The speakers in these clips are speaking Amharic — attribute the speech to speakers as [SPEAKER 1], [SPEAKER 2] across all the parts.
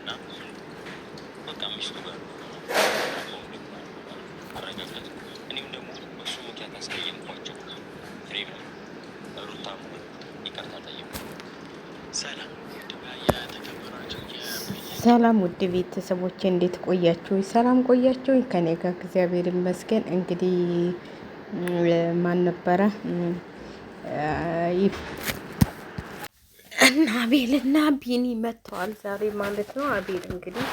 [SPEAKER 1] እና በቃ ሚስቱ ጋር አረጋጋት። እኔም ደግሞ በሱ ምክንያት አስቀየምኳቸው። ፍሬም ሩታም ይቅርታ ጠየቁ።
[SPEAKER 2] ሰላም ውድ ቤተሰቦች እንዴት ቆያችሁ? ሰላም ቆያችሁ? ከኔ ጋር እግዚአብሔር ይመስገን። እንግዲህ ማን ነበረ እና አቤልና ቢኒ መጥተዋል ዛሬ ማለት ነው። አቤል እንግዲህ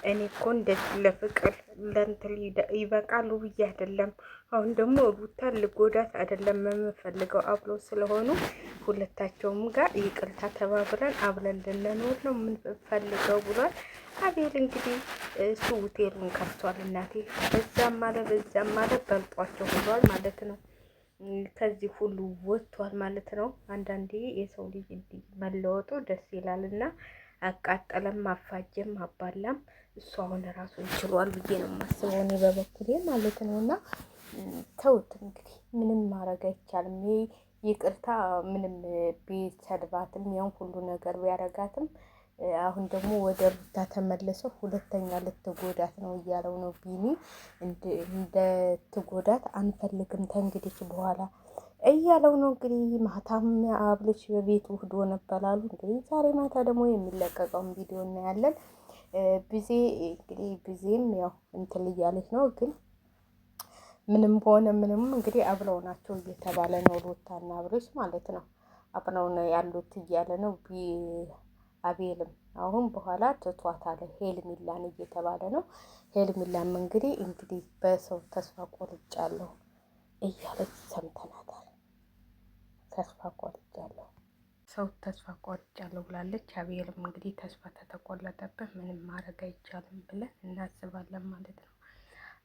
[SPEAKER 2] እኔ እኮ እንደዚህ ለፍቅር ለእንትን ይበቃሉ ብዬ አይደለም። አሁን ደግሞ ሩታን ልጎዳት አይደለም የምፈልገው አብሮ ስለሆኑ ሁለታቸውም ጋር ይቅርታ ተባብለን አብረን ልንኖር ነው የምንፈልገው ብሏል። አቤል እንግዲህ እሱ ሆቴሉን ከፍቷል። እናቴ በዛም አለ በዛም አለ በልጧቸው ብሏል ማለት ነው። ከዚህ ሁሉ ወጥቷል ማለት ነው። አንዳንዴ የሰው ልጅ እንዲህ መለወጡ ደስ ይላል እና አቃጠለም አፋጀም አባላም እሱ አሁን ራሱን ችሏል ብዬ ነው የማስበው እኔ በበኩሌ ማለት ነው። እና ተውት እንግዲህ ምንም ማድረግ አይቻልም። ይቅርታ ምንም ቢሰድባትም ያን ሁሉ ነገር ቢያረጋትም አሁን ደግሞ ወደ ሩታ ተመልሰው ሁለተኛ ልትጎዳት ነው እያለው ነው ቢኒ። እንደትጎዳት አንፈልግም ተንግዲህ በኋላ እያለው ነው እንግዲህ። ማታም አብልሽ በቤት ውህዶ ነበላሉ። እንግዲህ ዛሬ ማታ ደግሞ የሚለቀቀውን ቪዲዮ እናያለን። ብዜ እንግዲህ ብዜም ያው እንትን እያለች ነው ግን ምንም በሆነ ምንም እንግዲህ አብረው ናቸው እየተባለ ነው። ሩታና አብርሽ ማለት ነው አብረው ነው ያሉት እያለ ነው። አቤልም አሁን በኋላ ትቷታል ሄልሚላን እየተባለ ነው። ሄልሚላም እንግዲህ በሰው ተስፋ ቆርጫለሁ እያለች ሰምተናታል። ተስፋ ቆርጫለሁ ሰው ተስፋ ቆርጫለሁ ብላለች። አቤልም እንግዲህ ተስፋ ተተቆለጠበት ምንም ማድረግ አይቻልም ብለን እናስባለን ማለት ነው።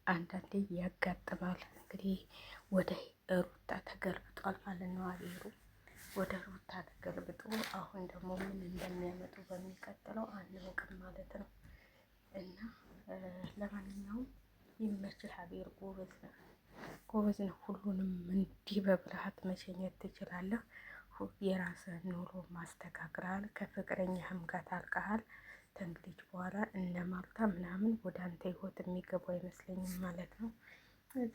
[SPEAKER 2] አንዳንዴ ያጋጥማል። እንግዲህ ወደ ሩታ ተገልብጧል ማለት ነው። አቤሉ ወደ ሩታ ተገልብጦ አሁን ደግሞ ምን እንደሚያመጡ በሚቀጥለው አንወቅም ማለት ነው። እና ለማንኛውም ይመችህ አቤል፣ ጎበዝ ነው ጎበዝ ነው። ሁሉንም እንዲህ በብልሃት መሸኘት ትችላለህ። የራስህን ኑሮ ማስተካከል ከፍቅረኛህም ጋር ታርቀሃል። ከእንግዲህ በኋላ እነ ማርታ ምናምን ወደ አንተ ህይወት የሚገቡ አይመስለኝም ማለት ነው።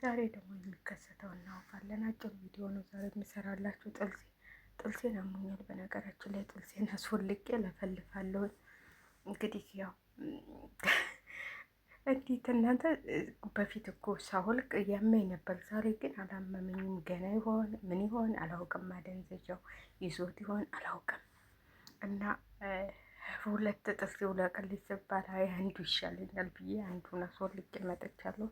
[SPEAKER 2] ዛሬ ደግሞ የሚከሰተው እናውቃለን። አጭር ቪዲዮ ነው ዛሬ የሚሰራላችሁ። ጥልሴን አሞኛል። በነገራችን ላይ ጥልሴን አስወልቄ ለፈልፋለሁ። እንግዲህ ያው እንዴት እናንተ በፊት እኮ ሳወልቅ ያመኝ ነበር። ዛሬ ግን አላመመኝም። ገና ይሆን ምን ይሆን አላውቅም። ማደንዘዣው ይዞት ይሆን አላውቅም። እና ሁለት ጥርስ ውለቅልኝ ሲባል አይ አንዱ ይሻለኛል ብዬ አንዱን አስወልቄ መጥቻለሁ።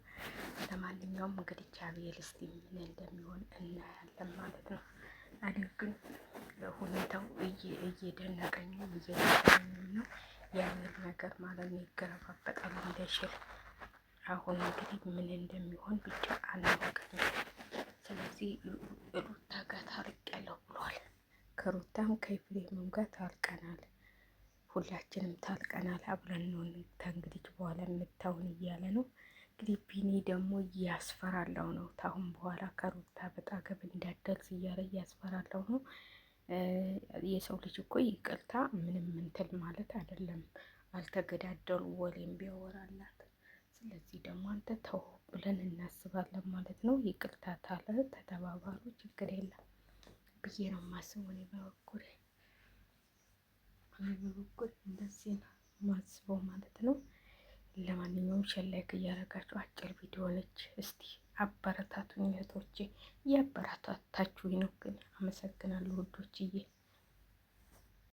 [SPEAKER 2] ለማንኛውም እንግዲህ አቤል እስቲ ምን እንደሚሆን እናያለን ማለት ነው። እኔ ግን ሁኔታው እየደነቀኝም እየደነቀኝም ነው። የአቤል ነገር ማለት ነው ይገረባበጣል እንደሽል። አሁን እንግዲህ ምን እንደሚሆን ብቻ አናውቅም። ስለዚህ ሩታ ጋር ታርቄያለሁ ብሏል። ከሩታም ከኤፍሬምም ጋር ታርቀናል። ሁላችንም ታርቀናል። አብረን ነው ከእንግዲህ በኋላ የምታውን እያለ ነው። እንግዲህ ቢኒ ደግሞ እያስፈራለው ነው። ታሁን በኋላ ከሩታ በጣገብ እንዳደርስ እያለ እያስፈራለው ነው። የሰው ልጅ እኮ ይቅርታ ምንም እንትን ማለት አይደለም። አልተገዳደሉ ወሬም ቢያወራላት። ስለዚህ ደግሞ አንተ ተው ብለን እናስባለን ማለት ነው። ይቅርታ ታለ ተተባባሉ ችግር የለም ብዬ ነው የማስበው እኔ በበኩሌ እንደዚህ ነው ማስበው ማለት ነው። ለማንኛውም ሸላይክ እያደረጋችሁ አጭር ቪዲዮ ነች። እስቲ አበረታቱኝ እህቶቼ፣ እያበረታታችሁኝ ነው ግን አመሰግናለሁ ውዶችዬ።